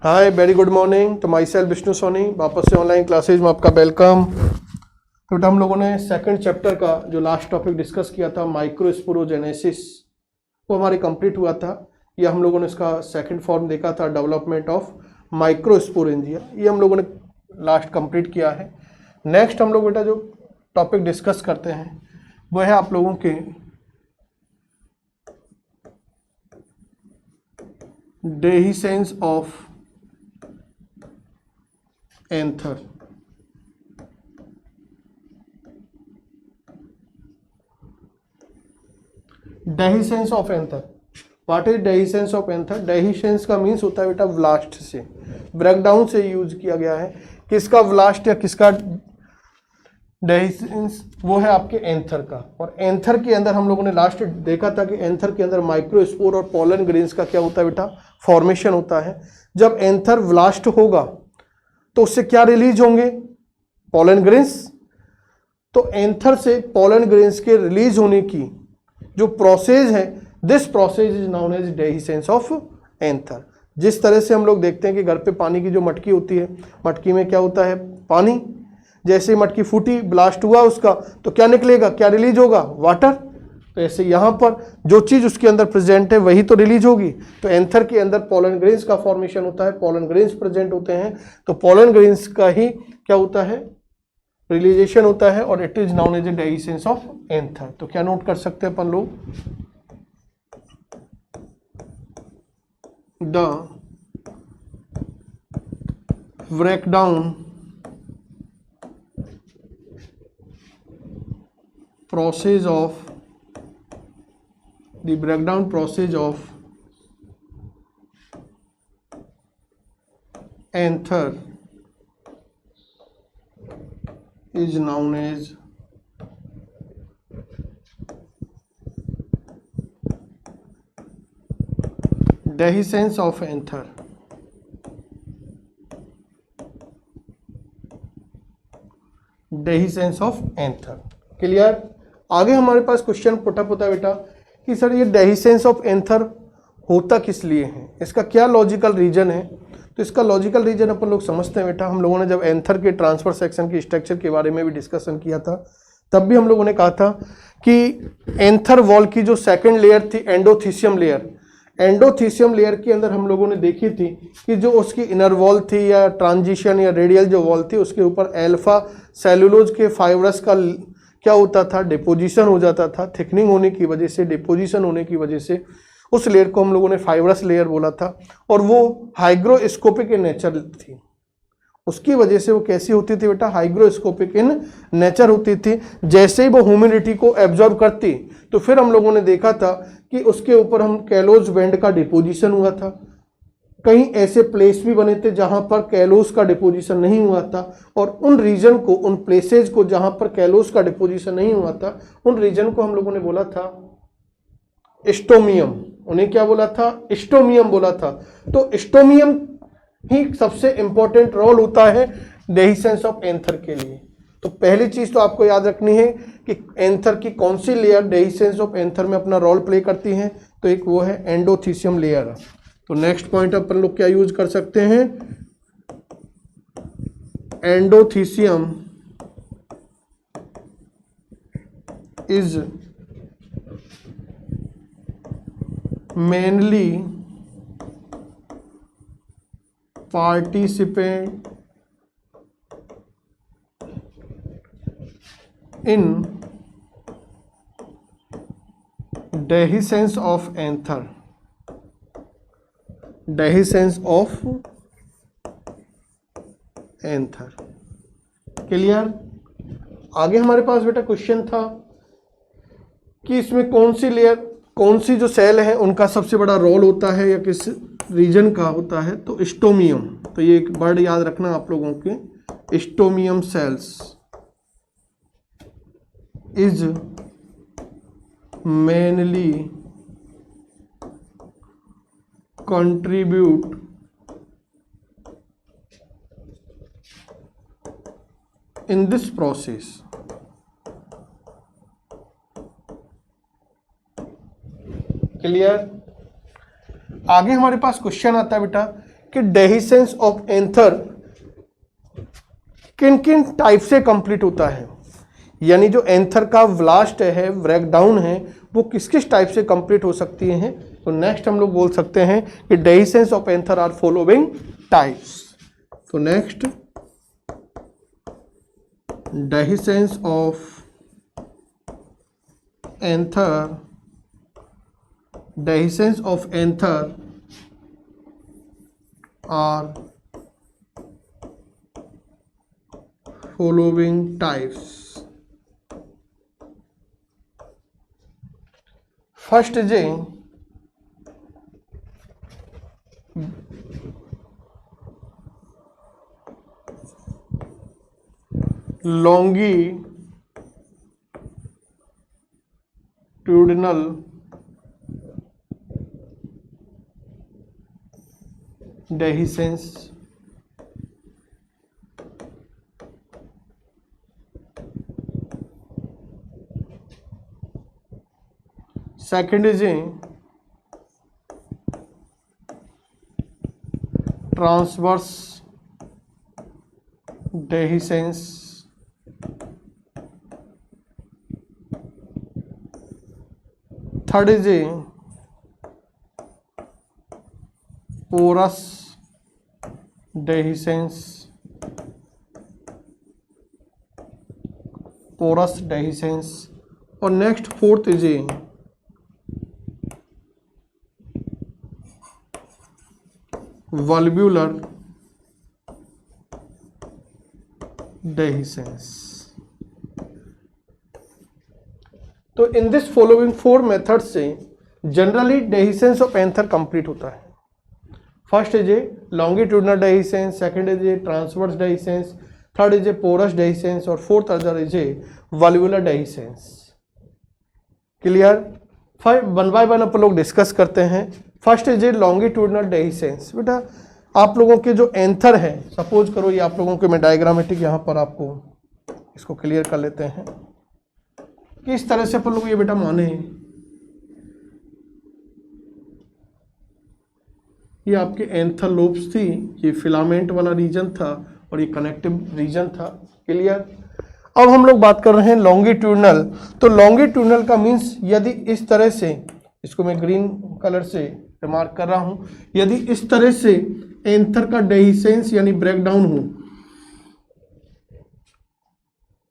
Hi very good morning. तो my self Vishnu Soni, वापस से ऑनलाइन क्लासेज में आपका वेलकम। तो बेटा हम लोगों ने सेकंड चैप्टर का जो लास्ट टॉपिक डिस्कस किया था माइक्रोस्पोरोजेनेसिस, वो हमारे कंप्लीट हुआ था। ये हम लोगों ने इसका सेकंड फॉर्म देखा था, डेवलपमेंट ऑफ माइक्रोस्पोरेंजिया। ये हम लोगों ने लास्ट कंप्लीट किया है। नेक्स्ट हम लोग बेटा जो टॉपिक डिस्कस करते हैं वो है आप लोगों के dehiscence of anther. Dehiscence of anther, what is dehiscence of anther? Dehiscence का मीन्स होता है बेटा व्लास्ट से, ब्रेकडाउन से यूज किया गया है। किसका व्लास्ट या किसका डेहिसेंस? वो है आपके एंथर का। और एंथर के अंदर हम लोगों ने लास्ट देखा था कि एंथर के अंदर माइक्रोस्पोर और पोलन ग्रेन्स का क्या होता है बेटा? फॉर्मेशन होता है। जब एंथर व्लास्ट होगा तो उससे क्या रिलीज होंगे? Pollen grains. तो एंथर से पोलन ग्रेन्स के रिलीज होने की जो प्रोसेस है, this process is known as dehiscence of anther. जिस तरह से हम लोग देखते हैं कि घर पे पानी की जो मटकी होती है, मटकी में क्या होता है? पानी। जैसे मटकी फूटी, ब्लास्ट हुआ उसका, तो क्या निकलेगा, क्या रिलीज होगा? वाटर। तो ऐसे यहाँ पर जो चीज उसके अंदर प्रेजेंट है वही तो रिलीज होगी। तो एंथर के अंदर पोलन ग्रेन्स का फॉर्मेशन होता है, पोलन ग्रेन्स प्रेजेंट होते हैं, तो पोलन ग्रेन्स का ही क्या होता है? रिलीजेशन होता है, और it is known as a dehiscence of anther. तो क्या नोट कर सकते हैं अपन लोग? The breakdown process of the breakdown process of anther is known as dehiscence of anther। Dehiscence of anther. Clear? आगे हमारे पास क्वेश्चन पुटअप होता है बेटा कि सर ये डेहिसेंस ऑफ एंथर होता किस लिए है, इसका क्या लॉजिकल रीजन है? तो इसका लॉजिकल रीजन अपन लोग समझते हैं बेटा। हम लोगों ने जब एंथर के ट्रांसफर सेक्शन की स्ट्रक्चर के बारे में भी डिस्कशन किया था, तब भी हम लोगों ने कहा था कि एंथर वॉल की जो सेकेंड लेयर थी एंडोथीसियम लेयर, एंडोथीसियम लेयर के अंदर हम लोगों ने देखी थी कि जो उसकी इनर वॉल थी या ट्रांजिशन या रेडियल जो वॉल थी, उसके ऊपर अल्फा सेलुलोज के फाइब्रस का क्या होता था? डिपोजिशन हो जाता था। थिकनिंग होने की वजह से, डिपोजिशन होने की वजह से उस लेयर को हम लोगों ने फाइब्रस लेयर बोला था, और वो हाइग्रोस्कोपिक इन नेचर थी। उसकी वजह से वो कैसी होती थी बेटा? हाइग्रोस्कोपिक इन नेचर होती थी। जैसे ही वो ह्यूमिडिटी को एब्जॉर्ब करती, तो फिर हम लोगों ने देखा था कि उसके ऊपर हम कैलोज बैंड का डिपोजिशन हुआ था। कहीं ऐसे प्लेस भी बने थे जहां पर कैलोस का डिपोजिशन नहीं हुआ था, और उन रीजन को, उन प्लेसेज को जहां पर कैलोस का डिपोजिशन नहीं हुआ था, उन रीजन को हम लोगों ने बोला था स्टोमियम। उन्हें क्या बोला था? स्टोमियम बोला था। तो स्टोमियम ही सबसे इंपॉर्टेंट रोल होता है डेहिसेंस ऑफ एंथर के लिए। तो पहली चीज तो आपको याद रखनी है कि एंथर की कौन सी लेयर डेहिसेंस ऑफ एंथर में अपना रोल प्ले करती है। तो एक वो है एंडोथीसियम लेयर। तो नेक्स्ट पॉइंट अपन लोग क्या यूज कर सकते हैं? Endothecium is mainly participant in dehiscence of anther. Dehiscence of anther. Clear? आगे हमारे पास बेटा क्वेश्चन था कि इसमें कौन सी लेयर, कौन सी जो सेल है उनका सबसे बड़ा रोल होता है या किस रीजन का होता है? तो स्टोमियम। तो ये एक वर्ड याद रखना आप लोगों के, stomium cells is mainly contribute in this process। Clear? आगे हमारे पास क्वेश्चन आता है बेटा कि डेहिसेंस ऑफ एंथर किन किन टाइप से कंप्लीट होता है, यानी जो एंथर का व्लास्ट है, ब्रेकडाउन है, वो किस किस टाइप से कंप्लीट हो सकती हैं। तो नेक्स्ट हम लोग बोल सकते हैं कि dehiscence of anther are following types. तो next dehiscence of anther, dehiscence of anther are following types. First is longitudinal dehiscence. Second is a transverse dehiscence. Third is a porous dehiscence. Porous dehiscence. और next fourth is a valvular dehiscence. तो in this following 4 method से generally dehiscence of anther complete होता है। First is a longitudinal dehiscence, second is a transverse dehiscence, third is a porous dehiscence और fourth other is a valvular dehiscence. Clear? One by one अपन लोग discuss करते हैं। First is a longitudinal dehiscence. बेटा आप लोगों के जो एंथर है, सपोज करो ये आप लोगों के मैं डायग्रामेटिक यहाँ पर आपको इसको क्लियर कर लेते हैं कि इस तरह से अपन लोग ये बेटा माने ये आपके एंथर लोब्स थी, ये फिलामेंट वाला रीजन था और ये कनेक्टिव रीजन था। क्लियर? अब हम लोग बात कर रहे हैं लॉन्गिट्यूडनल। तो लॉन्गिट्यूडनल का मीन्स यदि इस तरह से, इसको मैं ग्रीन कलर से रिमार्क कर रहा हूं, यदि इस तरह से एंथर का डेहिसेंस यानी ब्रेकडाउन हो,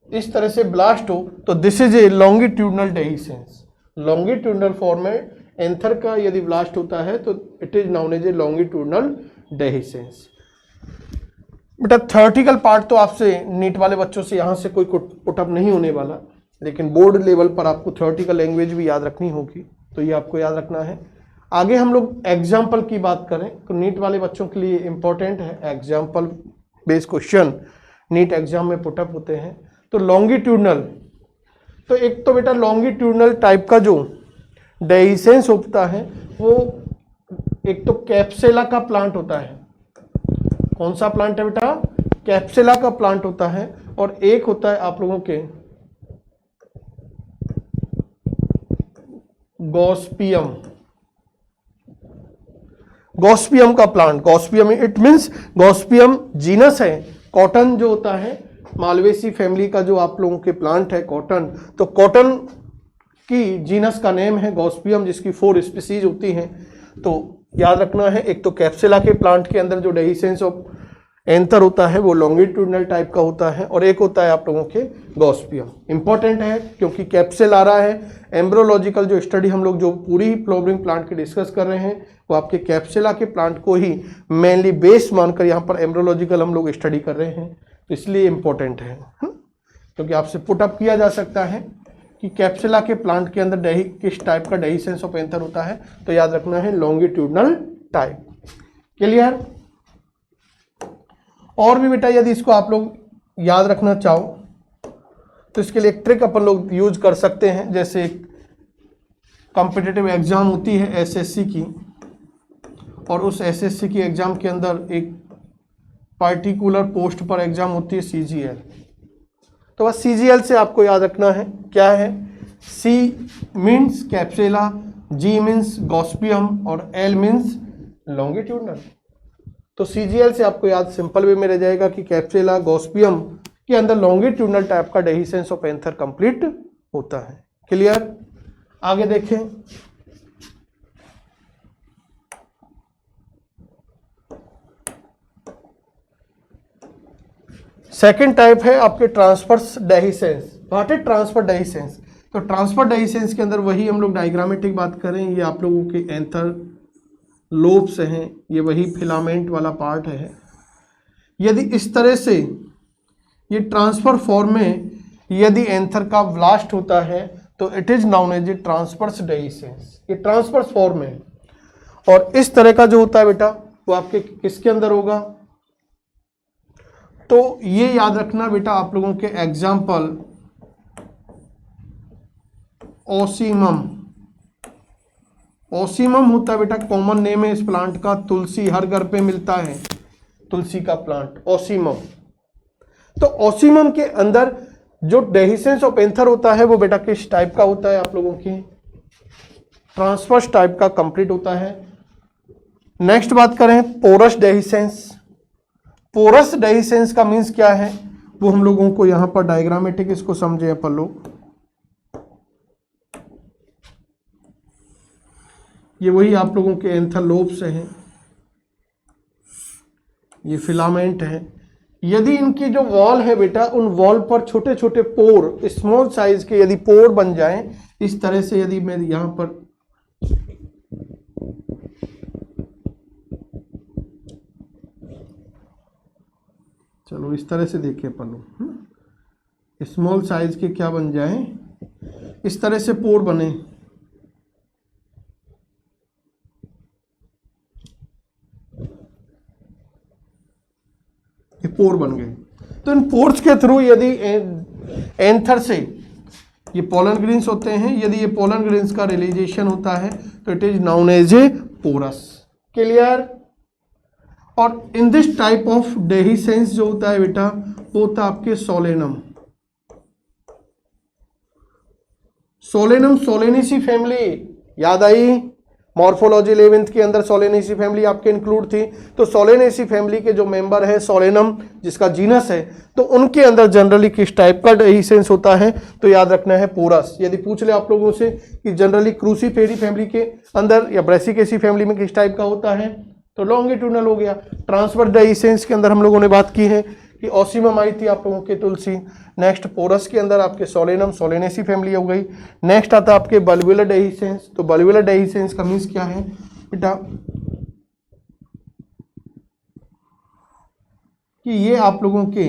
इस तरह से ब्लास्ट हो, तो this is a longitudinal dehiscence. Longitudinal form में एंथर का यदि ब्लास्ट होता है तो it is known as a longitudinal dehiscence. बेटा थ्योरेटिकल पार्ट तो आपसे नीट वाले बच्चों से यहाँ से कोई पुटअप नहीं होने वाला, लेकिन बोर्ड लेवल पर आपको थ्योरेटिकल लैंग्वेज भी याद रखनी होगी, तो ये आपको याद रखना है। आगे हम लोग एग्जाम्पल की बात करें तो नीट वाले बच्चों के लिए इंपॉर्टेंट है example based question, NEET exam में पुटअप होते हैं। तो लॉन्गिट्यूडनल, तो एक तो बेटा लॉन्गिट्यूडनल टाइप का जो डेहिसेंस होता है वो एक तो कैप्सेला का प्लांट होता है। कौन सा प्लांट है बेटा? कैप्सेला का प्लांट होता है। और एक होता है आप लोगों के गॉस्पियम, गॉस्पियम का प्लांट। गॉस्पियम इट मींस गॉस्पियम जीनस है, कॉटन जो होता है मालवेसी फैमिली का जो आप लोगों के प्लांट है कॉटन, तो कॉटन की जीनस का नेम है गॉस्पियम, जिसकी 4 स्पीसीज होती हैं। तो याद रखना है, एक तो कैप्सुला के प्लांट के अंदर जो डेहिसेंस ऑफ एंथर होता है वो लॉन्गिट्यूडनल टाइप का होता है, और एक होता है आप लोगों के गॉस्पियम। इंपॉर्टेंट है क्योंकि कैप्सेल आ रहा है। एम्ब्रोलॉजिकल जो स्टडी हम लोग जो पूरी फ्लावरिंग प्लांट की डिस्कस कर रहे हैं वो आपके कैप्सेला के प्लांट को ही मेनली बेस मानकर यहाँ पर एम्ब्रोलॉजिकल हम लोग स्टडी कर रहे हैं, तो इसलिए इंपॉर्टेंट है। क्योंकि आपसे पुटअप किया जा सकता है कि कैप्सुला के प्लांट के अंदर किस टाइप का डेहिसेंस ऑफ एंथर होता है, तो याद रखना है लॉन्गिट्यूडनल टाइप। क्लियर? और भी बेटा यदि इसको आप लोग याद रखना चाहो तो इसके लिए एक ट्रिक अपन लोग यूज कर सकते हैं। जैसे कॉम्पिटिटिव एग्जाम होती है एसएससी की, और उस एसएससी की एग्जाम के अंदर एक पार्टिकुलर पोस्ट पर एग्जाम होती है सीजीएल। तो बस सीजीएल से आपको याद रखना है क्या है, सी मीन्स कैप्सुला, जी मीन्स गॉस्पियम और एल मीन्स लॉन्गिट्यूडनल। तो CGL से आपको याद सिंपल वे में रह जाएगा कि कैप्सुला गॉसिपियम के अंदर लॉन्गिट्यूडनल टाइप का डेहिसेंस ऑफ एंथर कंप्लीट होता है। क्लियर? आगे देखें, सेकेंड टाइप है आपके transverse dehiscence. What is transverse dehiscence? तो ट्रांसफर डेहिसेंस के अंदर वही हम लोग डायग्रामेटिक बात करें, ये आप लोगों के एंथर लोब्स हैं, ये वही फिलामेंट वाला पार्ट है। यदि इस तरह से ये ट्रांसफर फॉर्म में यदि एंथर का ब्लास्ट होता है तो it is known as a transverse dehiscence. ये ट्रांसफर्स फॉर्म है। और इस तरह का जो होता है बेटा वो आपके किसके अंदर होगा? तो ये याद रखना बेटा आप लोगों के एग्जाम्पल ओसीमम। ओसीमम होता है बेटा, कॉमन नेम है इस प्लांट का, तुलसी, हर घर पे मिलता है तुलसी का प्लांट ओसीमम। तो ओसीमम के अंदर जो डेहिसेंस ऑफ एंथर होता है वो बेटा किस टाइप का होता है? आप लोगों की ट्रांसफर्स टाइप का कंप्लीट होता है। नेक्स्ट बात करें पोरस डेहिसेंस। पोरस डेहिसेंस का मीन्स क्या है वो हम लोगों को यहां पर डायग्रामेटिक इसको समझे अपन लोग। ये वही आप लोगों के एंथर लोब्स हैं, ये फिलामेंट है। यदि इनकी जो वॉल है बेटा उन वॉल पर छोटे छोटे पोर, स्मॉल साइज के यदि पोर बन जाएं इस तरह से, यदि मैं यहां पर चलो इस तरह से देखिए अपन लोग, स्मॉल साइज के क्या बन जाएं, इस तरह से पोर बने, ये पोर बन गए। तो इन पोर्स के थ्रू यदि एंथर से ये पोलन ग्रेन्स होते हैं, यदि ये पोलन ग्रेन्स का रिलीजेशन होता है तो it is known as a porous. Clear? और in this type of dehiscence जो होता है बेटा वो होता है आपके सोलेनम। सोलेनम सोलेनेसी फैमिली याद आई? मॉर्फोलॉजी 11th के अंदर सोलेनेसी फैमिली आपके इंक्लूड थी। तो सोलेनेसी फैमिली के जो मेंबर है सोलेनम जिसका जीनस है, तो उनके अंदर जनरली किस टाइप का डेहिसेंस होता है? तो याद रखना है पोरस। यदि पूछ ले आप लोगों से कि जनरली क्रूसीफेरी फैमिली के अंदर या ब्रेसिकेसी फैमिली में किस टाइप का होता है, तो लॉन्गिट्यूडनल हो गया। ट्रांसफर डेहिसेंस के अंदर हम लोगों ने बात की है कि ओसीमम आई थी आप लोगों के तुलसी। नेक्स्ट पोरस के अंदर आपके सोलेनम सोलेनेसी फैमिली हो गई। नेक्स्ट आता है आपके बल्बुलर डेहिसेंस। तो बल्बुलर डेहिसेंस का मीन्स क्या है बेटा कि ये आप लोगों के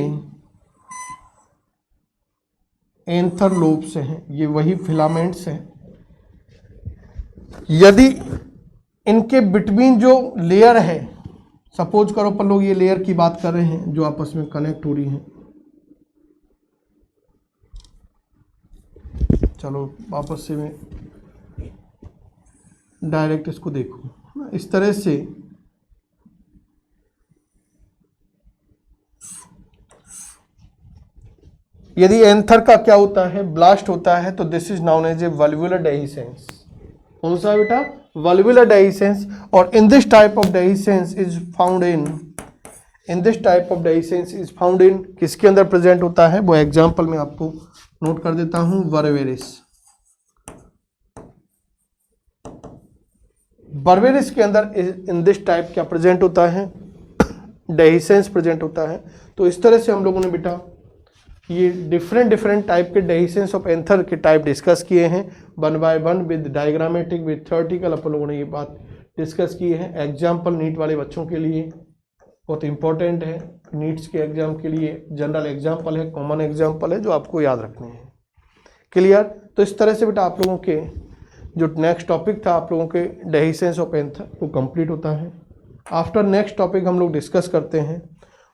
एंथर लोब्स हैं, ये वही फिलामेंट्स हैं। यदि इनके बिटवीन जो लेयर है, सपोज करो अपन लोग ये लेयर की बात कर रहे हैं जो आपस में कनेक्ट हो रही हैं, चलो वापस से मैं डायरेक्ट इसको देखो इस तरह से, यदि एंथर का क्या होता है ब्लास्ट होता है तो this is known as a valvular dehiscence. कौन सा बेटा? Valvular dehiscence. और in this type of dehiscence is found in किसके अंदर प्रेजेंट होता है? वो एग्जांपल में आपको नोट कर देता हूं, बर्बेरिस। बर्बेरिस के अंदर इन दिस टाइप क्या प्रेजेंट होता है? डेहिसेंस प्रेजेंट होता है। तो इस तरह से हम लोगों ने बेटा ये डिफरेंट टाइप के डेहिसेंस ऑफ एंथर के टाइप डिस्कस किए हैं, 1 by 1 with diagrammatic with theoretical. अपन लोगों ने ये बात डिस्कस की है। एग्जाम्पल नीट वाले बच्चों के लिए बहुत इंपॉर्टेंट है, नीट्स के एग्जाम के लिए जनरल एग्जाम्पल है, कॉमन एग्जाम्पल है जो आपको याद रखने हैं। क्लियर? तो इस तरह से बेटा आप लोगों के जो नेक्स्ट टॉपिक था आप लोगों के डेहिसेंस ऑफ एंथर वो कंप्लीट होता है। आफ्टर नेक्स्ट टॉपिक हम लोग डिस्कस करते हैं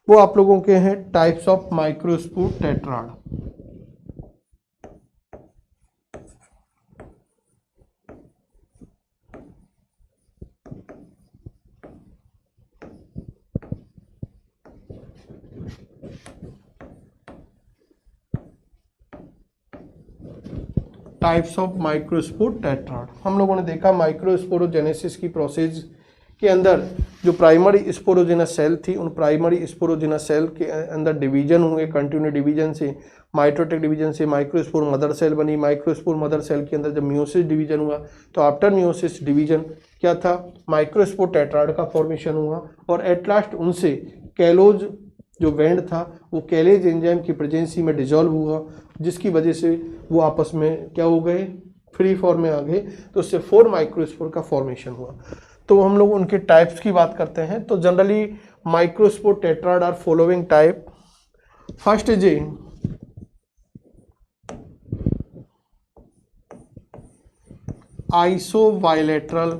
वो आप लोगों के हैं types of microspore tetrad. Types of microspore tetrad. हम लोगों ने देखा माइक्रोस्पोरोजेनेसिस की प्रोसेस के अंदर जो प्राइमरी स्पोरोजिनस सेल थी, उन प्राइमरी स्पोरोजिनस सेल के अंदर डिवीजन हुए, कंटिन्यू डिवीजन से माइटोटिक डिवीजन से माइक्रोस्पोर मदर सेल बनी। माइक्रोस्पोर मदर सेल के अंदर जब मियोसिस डिवीजन हुआ तो आफ्टर मियोसिस डिवीजन क्या था, माइक्रोस्पोर टेट्राड का फॉर्मेशन हुआ और एट लास्ट उनसे कैलोज जो बैंड था वो कैलेज एंजाइम की प्रेजेंसी में डिजोल्व हुआ, जिसकी वजह से वो आपस में क्या हो गए, फ्री फॉर्म में आ गए। तो उससे 4 माइक्रोस्पोर का फॉर्मेशन हुआ। तो हम लोग उनके टाइप्स की बात करते हैं। तो generally microspore tetrad are following type. First is a isobilateral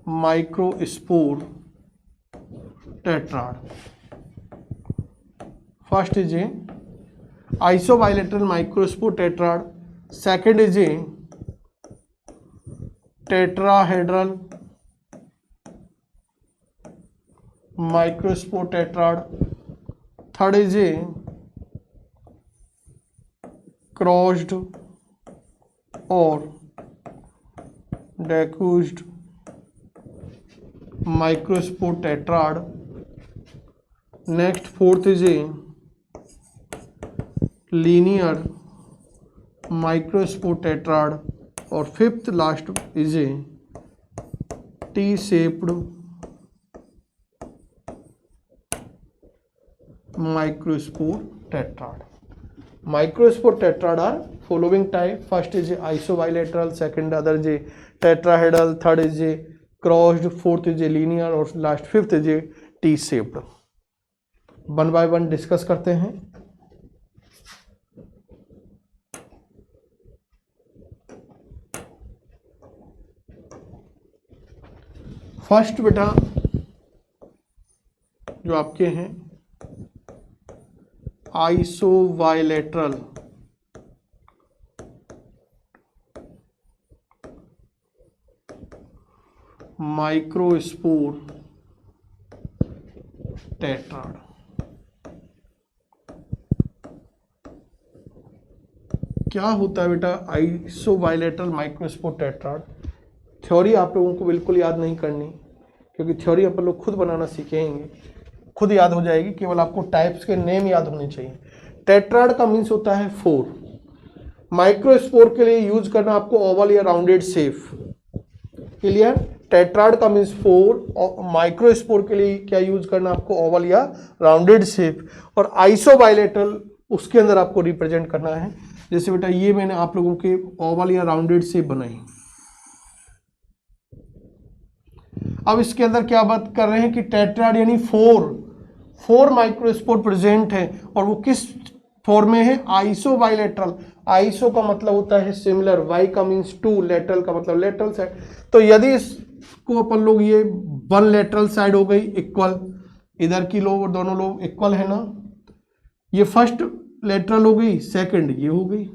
microspore tetrad. First is a isobilateral microspore tetrad. Second is a tetrahedral microspore tetrad. Third is a crossed or decused microspore tetrad. Next, fourth is a linear microspore tetrad और fifth last is a T shaped microspore tetrad. Microspore tetrad are following type. First is a isobilateral, second other is a tetrahedral, third is a crossed, fourth is a linear और last fifth is a T shaped. One by one discuss करते हैं। First बेटा जो आपके हैं आइसोबाइलेटरल microspore tetrad. क्या होता है बेटा आइसोबाइलेटरल माइक्रोस्पोर टेट्राड? थ्योरी आप लोगों को बिल्कुल याद नहीं करनी, क्योंकि थ्योरी अपन लोग खुद बनाना सीखेंगे, खुद याद हो जाएगी। केवल आपको टाइप्स के नेम याद होने चाहिए। टेट्राड का मीन्स होता है 4। माइक्रोस्पोर के लिए यूज करना आपको ओवल या राउंडेड शेप। क्लियर? टेट्राड का मीन्स 4 और माइक्रोस्पोर के लिए क्या यूज करना आपको ओवल या राउंडेड शेप। और आइसोबाइलेटरल उसके अंदर आपको रिप्रेजेंट करना है। जैसे बेटा ये मैंने आप लोगों के ओवल या राउंडेड शेप बनाई। अब इसके अंदर क्या बात कर रहे हैं कि टेट्राड यानी 4 माइक्रोस्पोर प्रेजेंट है और वो किस फॉर्म में है? आइसोबाइलेटरल। आइसो का मतलब होता है सिमिलर, वाई का मीन्स 2, लेटरल का मतलब लेटरल साइड। तो यदि इसको अपन लोग ये 1 लेटरल साइड हो गई इक्वल, इधर की लोब और दोनों लोब इक्वल है ना, ये फर्स्ट लेटरल हो गई, सेकंड ये हो गई।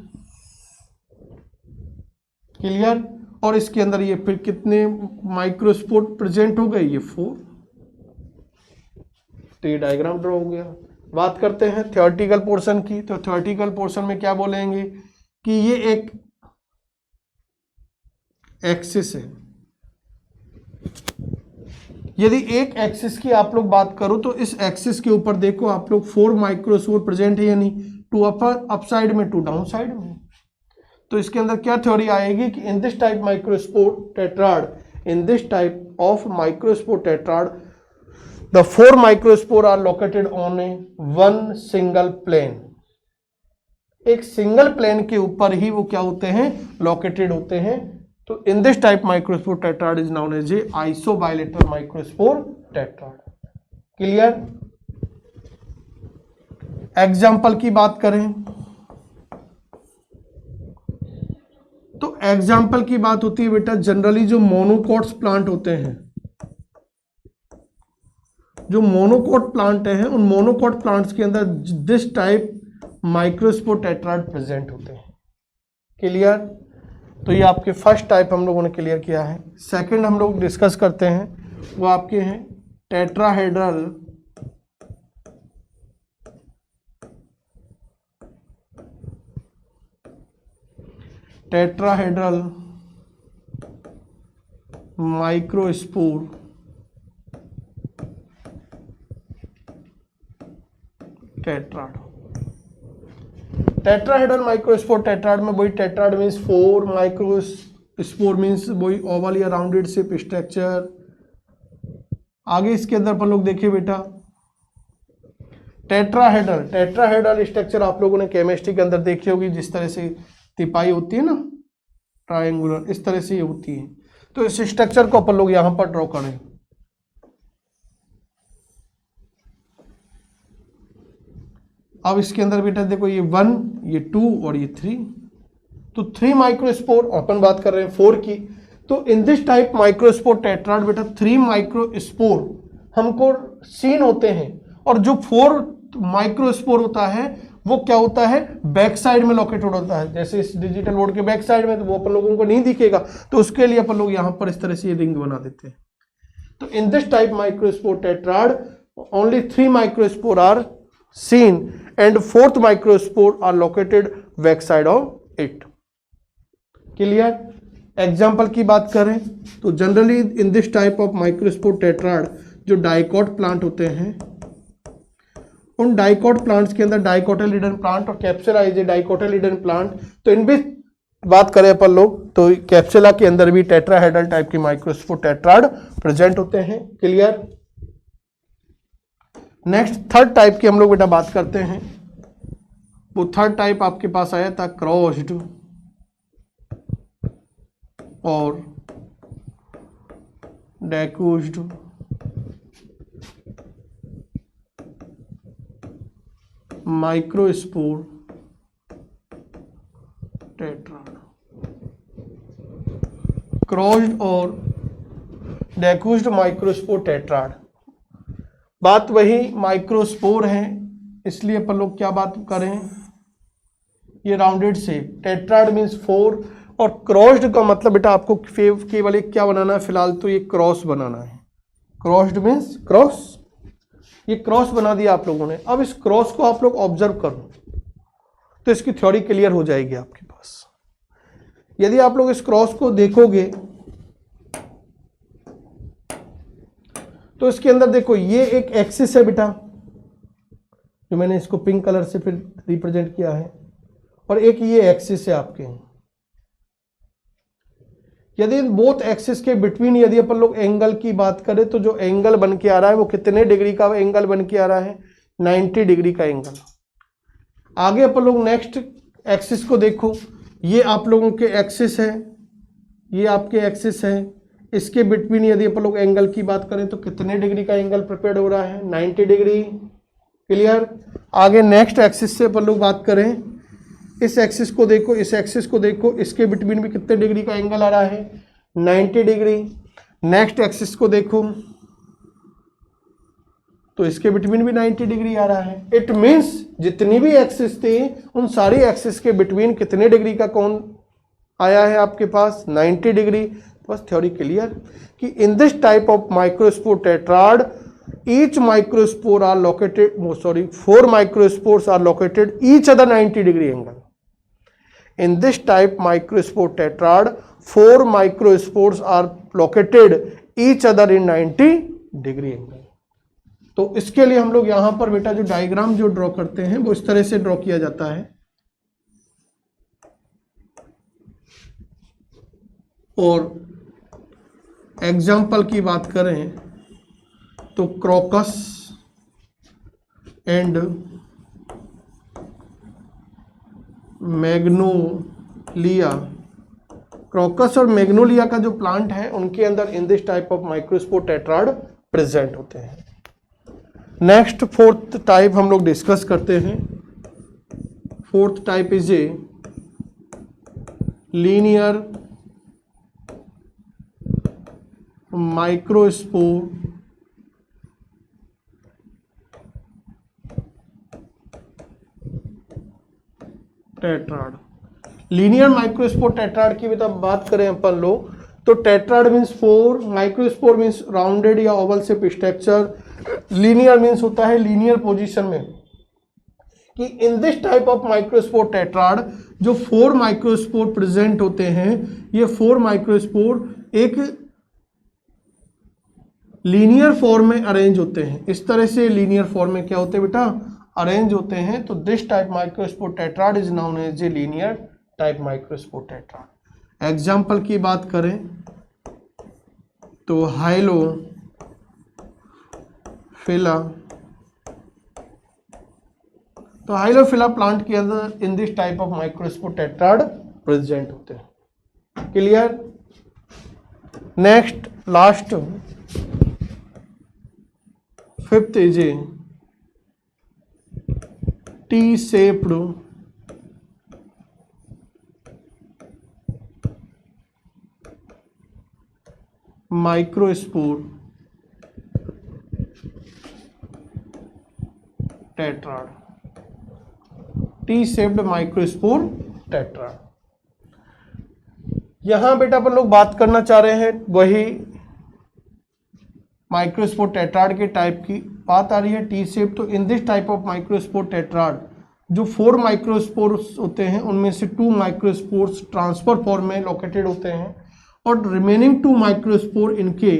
क्लियर? और इसके अंदर ये फिर कितने माइक्रोस्पोर प्रेजेंट हो गए? ये 4। तो ये डायग्राम ड्रॉ हो गया। बात करते हैं थ्योरेटिकल पोर्शन की। तो थ्योरेटिकल पोर्शन में क्या बोलेंगे कि ये एक एक्सिस है। यदि एक एक्सिस की आप लोग बात करो तो इस एक्सिस के ऊपर देखो आप लोग 4 माइक्रोस्पोर प्रेजेंट है, यानी 2 अप साइड में 2 डाउन साइड में। तो इसके अंदर क्या थ्योरी आएगी कि in this type microspore tetrad, in this type of microspore tetrad the 4 microspore are located on a 1 single plane. एक सिंगल प्लेन के ऊपर ही वो क्या होते हैं? लोकेटेड होते हैं। तो in this type microspore tetrad is known as a isobilateral microspore tetrad. Clear? Example की बात करें तो एग्जाम्पल की बात होती है बेटा जनरली जो मोनोकोट्स प्लांट होते हैं, जो मोनोकोट प्लांट हैं, उन मोनोकोट प्लांट्स के अंदर this type microspore tetrad present होते हैं। क्लियर? तो ये आपके फर्स्ट टाइप हम लोगों ने क्लियर किया है। सेकंड हम लोग डिस्कस करते हैं, वो आपके हैं tetrahedral tetrahedral microspore tetrad. Tetrahedral microspore tetrad में वही टेट्राड मीन्स 4, माइक्रोस्पोर मीन्स वही ओवल या राउंडेड शेप स्ट्रक्चर। आगे इसके अंदर अपन लोग देखिए बेटा, टेट्राहेड्रल स्ट्रक्चर आप लोगों ने केमिस्ट्री के अंदर देखी होगी, जिस तरह से तिपाई होती है ना ट्रायंगुलर, इस तरह से ये होती है। तो इस स्ट्रक्चर को अपन लोग यहां पर ड्रॉ करें। अब इसके अंदर बेटा देखो, ये 1, ये 2 और ये 3, तो 3 माइक्रोस्पोर, अपन बात कर रहे हैं 4 की। तो in this type microspore tetrad बेटा 3 माइक्रोस्पोर हमको सीन होते हैं, और जो 4 माइक्रोस्पोर होता है वो क्या होता है, बैक साइड में लोकेटेड होता है। जैसे इस डिजिटल बोर्ड के बैक साइड में, तो वो अपन लोगों को नहीं दिखेगा, तो उसके लिए अपन लोग यहां पर इस तरह से ये रिंग बना देते हैं। तो in this type microspore tetrad only 3 microspore are seen and 4th microspore are located back side of it. Clear? Example की बात करें तो generally in this type of microspore tetrad जो डाइकॉट प्लांट होते हैं, उन डाइकॉट प्लांट्स के अंदर डाइकोटिलीडन प्लांट और कैप्सुला इज ए डाइकोटिलीडन प्लांट। तो इन भी बात करें अपन लोग तो कैप्सुला के अंदर भी टेट्राहेड्रल टाइप की माइक्रोस्पोर टेट्राड प्रेजेंट होते हैं। क्लियर? नेक्स्ट थर्ड टाइप की हम लोग बेटा बात करते हैं। वो थर्ड टाइप आपके पास आया था क्रॉस्ड और डिफ्यूज्ड माइक्रोस्पोर टेट्राड। क्रॉस्ड और डिफ्यूज्ड माइक्रोस्पोर टेट्राड, बात वही माइक्रोस्पोर है, इसलिए अपन लोग क्या बात करें, ये राउंडेड शेप। टेट्राड मीन्स 4 और क्रॉस्ड का मतलब बेटा आपको केवल एक क्या बनाना है फिलहाल, तो ये क्रॉस बनाना है। क्रॉस्ड मीन्स क्रॉस, ये क्रॉस बना दिया आप लोगों ने। अब इस क्रॉस को आप लोग ऑब्जर्व करो तो इसकी थ्योरी क्लियर हो जाएगी आपके पास। यदि आप लोग इस क्रॉस को देखोगे तो इसके अंदर देखो, ये एक एक्सिस है बेटा, जो मैंने इसको पिंक कलर से फिर रिप्रेजेंट किया है, और एक ये एक्सिस है आपके। यदि बोथ एक्सिस के बिटवीन यदि अपन लोग एंगल की बात करें तो जो एंगल बन के आ रहा है वो कितने डिग्री का एंगल बन के आ रहा है, 90 डिग्री का एंगल। आगे अपन लोग नेक्स्ट एक्सिस को देखो, ये आप लोगों के एक्सिस है, ये आपके एक्सिस है, इसके बिटवीन यदि अपन लोग एंगल की बात करें तो कितने डिग्री का एंगल प्रिपेयर हो रहा है, 90 डिग्री। क्लियर? आगे नेक्स्ट एक्सिस से अपन लोग बात करें, इस एक्सिस को देखो, इस एक्सिस को देखो, इसके बिटवीन भी कितने डिग्री का एंगल आ रहा है, 90 डिग्री। नेक्स्ट एक्सिस को देखो तो इसके बिटवीन भी 90 डिग्री आ रहा है। इट मीन्स जितनी भी एक्सिस थी उन सारी एक्सिस के बिटवीन कितने डिग्री का कोण आया है आपके पास, 90 डिग्री। बस थ्योरी क्लियर कि in this type of microspore tetrad each microspore are located, 4 microspores are located each other 90 degree angle. In this type microspore tetrad 4 microspores are located each other in 90 degree angle. तो इसके लिए हम लोग यहां पर बेटा जो डायग्राम जो ड्रॉ करते हैं वो इस तरह से ड्रॉ किया जाता है। और एग्जाम्पल की बात करें तो क्रोकस एंड मैग्नोलिया, क्रोकस और मैग्नोलिया का जो प्लांट है उनके अंदर इन this type of microspore tetrad present होते हैं। नेक्स्ट फोर्थ टाइप हम लोग डिस्कस करते हैं। Fourth type is a linear microspore tetrad. Linear microspore tetrad की बात करें अपन लोग तो tetrad means 4, microspore means rounded या oval shape structure, linear means होता है लीनियर पोजीशन में, कि in this type of microspore tetrad जो 4 माइक्रोस्पोर प्रेजेंट होते हैं, ये 4 माइक्रोस्पोर एक लीनियर फॉर्म में अरेंज होते हैं। इस तरह से लीनियर फॉर्म में क्या होते हैं बेटा, अरेंज होते हैं। तो this type microspore tetrad is known as a linear type microspore tetrad. Example की बात करें तो हाइलोफिला, तो हाइलोफिला प्लांट के अंदर इन this type of microspore tetrad present होते हैं। Clear. Next last 5th is a T shaped microspore tetrad, T shaped microspore tetrad. यहां बेटा अपन लोग बात करना चाह रहे हैं वही माइक्रोस्पोर टेट्राड के टाइप की बात आ रही है, टी शेप। तो in this type of microspore tetrad जो 4 माइक्रोस्पोर्स होते हैं उनमें से 2 माइक्रोस्पोर्स ट्रांसफर फॉर्म में लोकेटेड होते हैं और रिमेनिंग 2 माइक्रोस्पोर इनके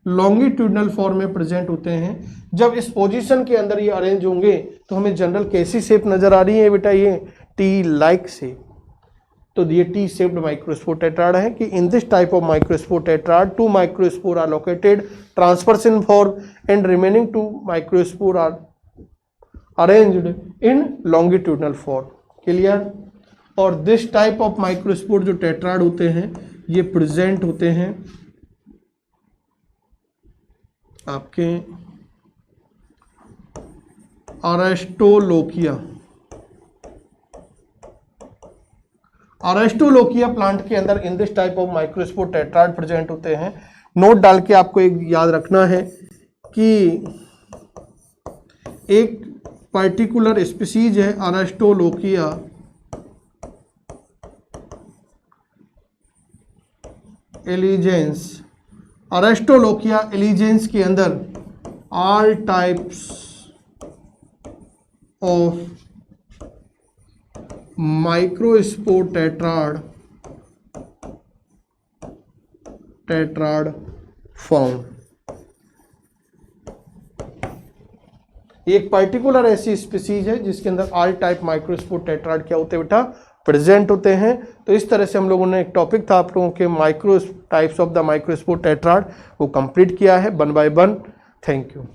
लॉन्गिट्यूडनल फॉर्म में प्रेजेंट होते हैं। जब इस पोजीशन के अंदर ये अरेंज होंगे तो हमें जनरल कैसी शेप नजर आ रही है बेटा, ये टी लाइक शेप। तो ये टी शेप्ड माइक्रोस्पोर टेट्राड है कि in this type of microspore tetrad 2 microspore are located transverse in form and remaining 2 microspore are arranged in longitudinal form. Clear. और दिस टाइप ऑफ माइक्रोस्पोर जो tetrad होते हैं ये present होते हैं आपके अरेस्टोलोकिया, अरेस्टोलोकिया प्लांट के अंदर इन this type of microspore tetrad present होते हैं। नोट डाल के आपको एक याद रखना है कि एक पर्टिकुलर स्पीसीज है अरेस्टोलोकिया एलिजेंस, अरेस्टोलोकिया एलिजेंस के अंदर all types of microspore tetrad found. एक पर्टिकुलर ऐसी स्पीसीज है जिसके अंदर ऑल टाइप माइक्रोस्पोर टेट्राड क्या होते हैं बेटा, प्रेजेंट होते हैं। तो इस तरह से हम लोगों ने एक टॉपिक था आप लोगों के micro types of the microspore tetrad वो कंप्लीट किया है 1 by 1। Thank you.